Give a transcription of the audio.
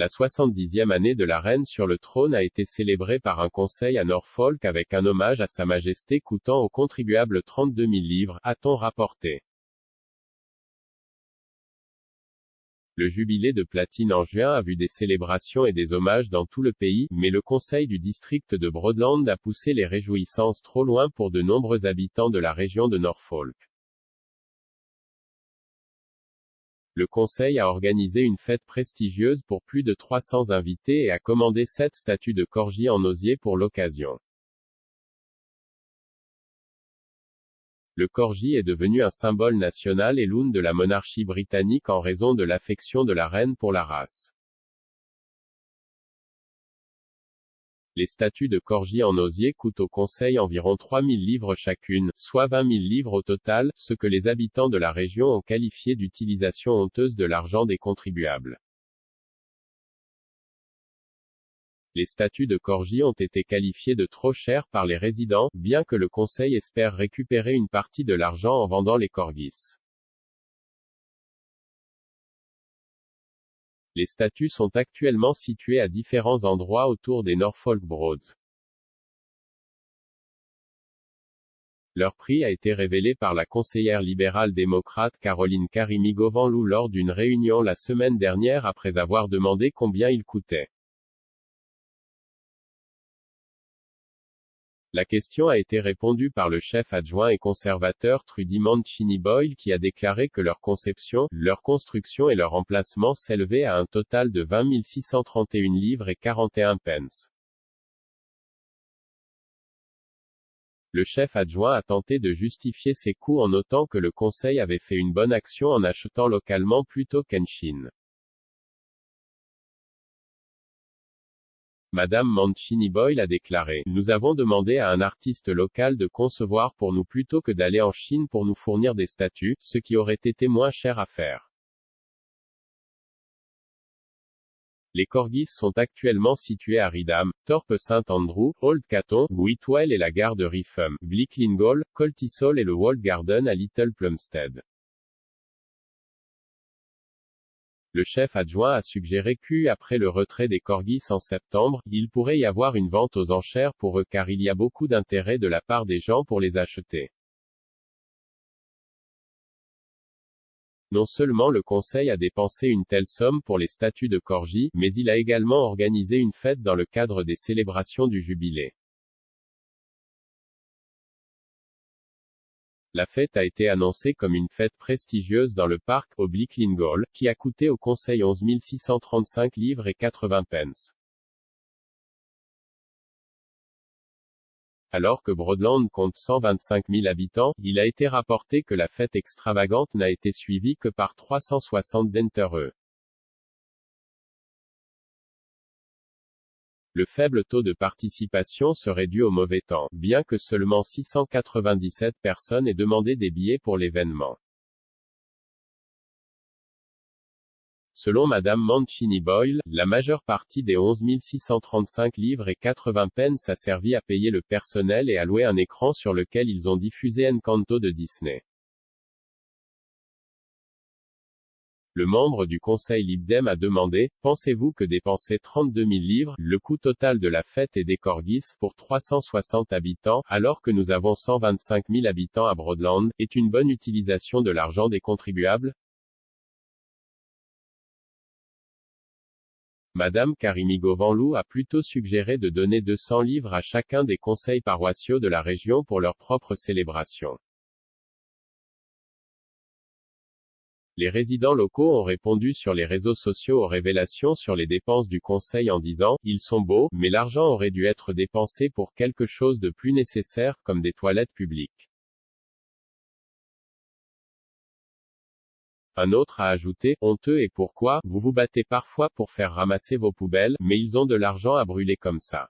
La 70e année de la reine sur le trône a été célébrée par un conseil à Norfolk avec un hommage à Sa Majesté coûtant aux contribuables 32 000 livres, a-t-on rapporté. Le jubilé de platine en juin a vu des célébrations et des hommages dans tout le pays, mais le conseil du district de Broadland a poussé les réjouissances trop loin pour de nombreux habitants de la région de Norfolk. Le conseil a organisé une fête prestigieuse pour plus de 300 invités et a commandé 7 statues de corgis en osier pour l'occasion. Le corgi est devenu un symbole national et l'une de la monarchie britannique en raison de l'affection de la reine pour la race. Les statues de corgi en osier coûtent au conseil environ 3 000 livres chacune, soit 20 000 livres au total, ce que les habitants de la région ont qualifié d'utilisation honteuse de l'argent des contribuables. Les statues de corgi ont été qualifiées de trop chères par les résidents, bien que le conseil espère récupérer une partie de l'argent en vendant les corgis. Les statues sont actuellement situées à différents endroits autour des Norfolk Broads. Leur prix a été révélé par la conseillère libérale démocrate Caroline Karimi-Govanlou lors d'une réunion la semaine dernière après avoir demandé combien ils coûtaient. La question a été répondue par le chef adjoint et conservateur Trudy Mancini-Boyle qui a déclaré que leur conception, leur construction et leur emplacement s'élevaient à un total de 20 631 livres et 41 pence. Le chef adjoint a tenté de justifier ses coûts en notant que le conseil avait fait une bonne action en achetant localement plutôt qu'en Chine. Madame Mancini-Boyle a déclaré: « Nous avons demandé à un artiste local de concevoir pour nous plutôt que d'aller en Chine pour nous fournir des statues, ce qui aurait été moins cher à faire. » Les corgis sont actuellement situés à Reedham, Thorpe St Andrew, Old Caton, Whitwell et la gare de Reefham, Blicklinghall, Coltishall et le Walled Garden à Little Plumstead. Le chef adjoint a suggéré qu'après le retrait des corgis en septembre, il pourrait y avoir une vente aux enchères pour eux car il y a beaucoup d'intérêt de la part des gens pour les acheter. Non seulement le conseil a dépensé une telle somme pour les statues de corgis, mais il a également organisé une fête dans le cadre des célébrations du jubilé. La fête a été annoncée comme une fête prestigieuse dans le parc, au Blicklinghall, qui a coûté au conseil 11 635 livres et 80 pence. Alors que Broadland compte 125 000 habitants, il a été rapporté que la fête extravagante n'a été suivie que par 360 d'entre eux. Le faible taux de participation serait dû au mauvais temps, bien que seulement 697 personnes aient demandé des billets pour l'événement. Selon Madame Mancini-Boyle, la majeure partie des 11 635 livres et 80 pence a servi à payer le personnel et à louer un écran sur lequel ils ont diffusé Encanto de Disney. Le membre du conseil Lib Dem a demandé: « Pensez-vous que dépenser 32 000 livres, le coût total de la fête et des corgis, pour 360 habitants, alors que nous avons 125 000 habitants à Broadland, est une bonne utilisation de l'argent des contribuables ?» Madame Karimi-Govanlou a plutôt suggéré de donner 200 livres à chacun des conseils paroissiaux de la région pour leur propre célébration. Les résidents locaux ont répondu sur les réseaux sociaux aux révélations sur les dépenses du conseil en disant: « Ils sont beaux, mais l'argent aurait dû être dépensé pour quelque chose de plus nécessaire, comme des toilettes publiques. » Un autre a ajouté: « Honteux et pourquoi, vous vous battez parfois pour faire ramasser vos poubelles, mais ils ont de l'argent à brûler comme ça. »